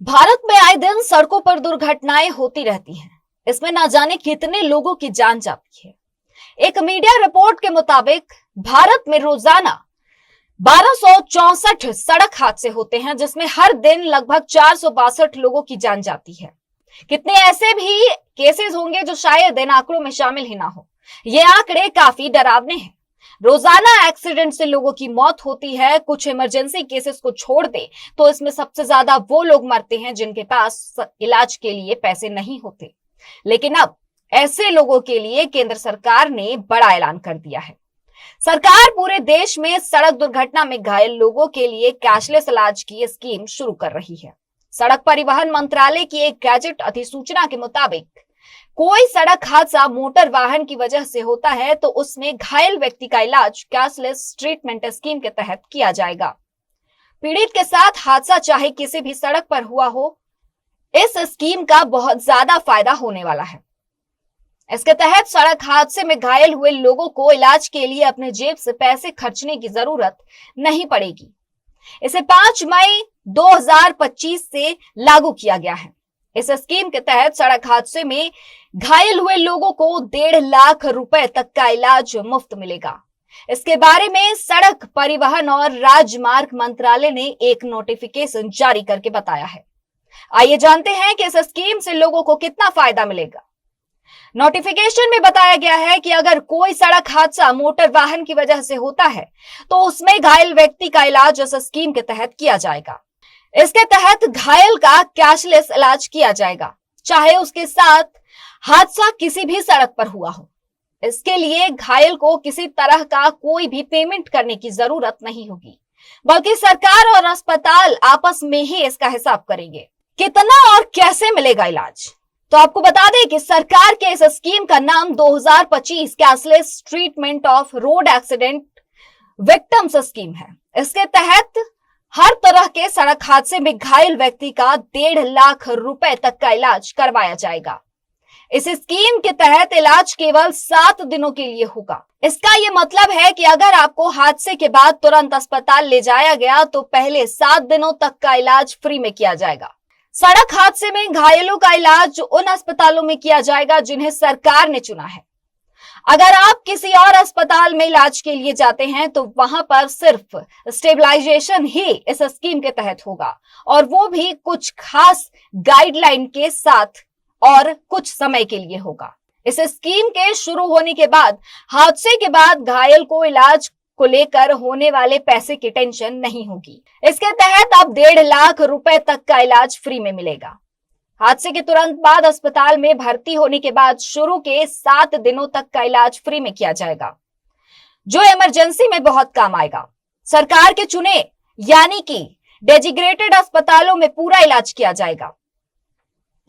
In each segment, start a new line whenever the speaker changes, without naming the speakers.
भारत में आए दिन सड़कों पर दुर्घटनाएं होती रहती हैं। इसमें ना जाने कितने लोगों की जान जाती है। एक मीडिया रिपोर्ट के मुताबिक भारत में रोजाना 1264 सड़क हादसे होते हैं, जिसमें हर दिन लगभग 462 लोगों की जान जाती है। कितने ऐसे भी केसेस होंगे जो शायद इन आंकड़ों में शामिल ही ना हो। ये आंकड़े काफी डरावने हैं। रोजाना एक्सीडेंट से लोगों की मौत होती है। कुछ इमरजेंसी केसेस को छोड़ दे तो इसमें सबसे ज्यादा वो लोग मरते हैं जिनके पास इलाज के लिए पैसे नहीं होते। लेकिन अब ऐसे लोगों के लिए केंद्र सरकार ने बड़ा ऐलान कर दिया है। सरकार पूरे देश में सड़क दुर्घटना में घायल लोगों के लिए कैशलेस इलाज की स्कीम शुरू कर रही है। सड़क परिवहन मंत्रालय की एक गैजेट अधिसूचना के मुताबिक कोई सड़क हादसा मोटर वाहन की वजह से होता है तो उसमें घायल व्यक्ति का इलाज कैशलेस ट्रीटमेंट स्कीम के तहत किया जाएगा। पीड़ित के साथ हादसा चाहे किसी भी सड़क पर हुआ हो, इस स्कीम का बहुत ज्यादा फायदा होने वाला है। इसके तहत सड़क हादसे में घायल हुए लोगों को इलाज के लिए अपने जेब से पैसे खर्चने की जरूरत नहीं पड़ेगी। इसे 5 मई 2025 से लागू किया गया है। इस स्कीम के तहत सड़क हादसे में घायल हुए लोगों को 1.5 लाख रुपए तक का इलाज मुफ्त मिलेगा। इसके बारे में सड़क परिवहन और राजमार्ग मंत्रालय ने एक नोटिफिकेशन जारी करके बताया है। आइए जानते हैं कि इस स्कीम से लोगों को कितना फायदा मिलेगा। नोटिफिकेशन में बताया गया है कि अगर कोई सड़क हादसा मोटर वाहन की वजह से होता है तो उसमें घायल व्यक्ति का इलाज इस स्कीम के तहत किया जाएगा। इसके तहत घायल का कैशलेस इलाज किया जाएगा, चाहे उसके साथ हादसा किसी भी सड़क पर हुआ हो। इसके लिए घायल को किसी तरह का कोई भी पेमेंट करने की जरूरत नहीं होगी, बल्कि सरकार और अस्पताल आपस में ही इसका हिसाब करेंगे। कितना और कैसे मिलेगा इलाज, तो आपको बता दें कि सरकार के इस स्कीम का नाम 2025 cashless treatment of road accident victims scheme है। इसके तहत हर तरह के सड़क हादसे में घायल व्यक्ति का 1.5 लाख रुपए तक का इलाज करवाया जाएगा। इस स्कीम के तहत इलाज केवल 7 दिनों के लिए होगा। इसका ये मतलब है कि अगर आपको हादसे के बाद तुरंत अस्पताल ले जाया गया तो पहले 7 दिनों तक का इलाज फ्री में किया जाएगा। सड़क हादसे में घायलों का इलाज उन अस्पतालों में किया जाएगा जिन्हें सरकार ने चुना है। अगर आप किसी और अस्पताल में इलाज के लिए जाते हैं तो वहां पर सिर्फ स्टेबलाइजेशन ही इस स्कीम के तहत होगा, और वो भी कुछ खास गाइडलाइन के साथ और कुछ समय के लिए होगा। इस स्कीम के शुरू होने के बाद हादसे के बाद घायल को इलाज को लेकर होने वाले पैसे की टेंशन नहीं होगी। इसके तहत अब 1.5 लाख रुपए तक का इलाज फ्री में मिलेगा। हादसे के तुरंत बाद अस्पताल में भर्ती होने के बाद शुरू के 7 दिनों तक का इलाज फ्री में किया जाएगा, जो इमरजेंसी में बहुत काम आएगा। सरकार के चुने यानी कि डेजिग्नेटेड अस्पतालों में पूरा इलाज किया जाएगा,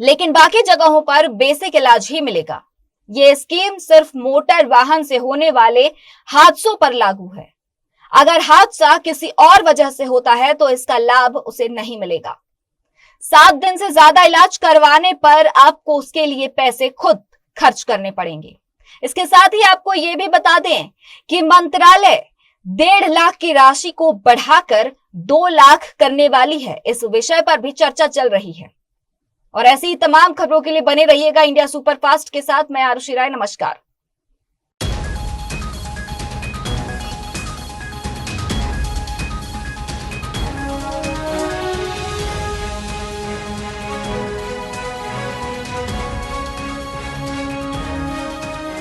लेकिन बाकी जगहों पर बेसिक इलाज ही मिलेगा। ये स्कीम सिर्फ मोटर वाहन से होने वाले हादसों पर लागू है। अगर हादसा किसी और वजह से होता है तो इसका लाभ उसे नहीं मिलेगा। 7 दिन से ज्यादा इलाज करवाने पर आपको उसके लिए पैसे खुद खर्च करने पड़ेंगे। इसके साथ ही आपको ये भी बता दें कि मंत्रालय 1.5 लाख की राशि को बढ़ाकर 2 लाख करने वाली है। इस विषय पर भी चर्चा चल रही है। और ऐसी ही तमाम खबरों के लिए बने रहिएगा इंडिया सुपरफास्ट के साथ। मैं आरुषि राय, नमस्कार।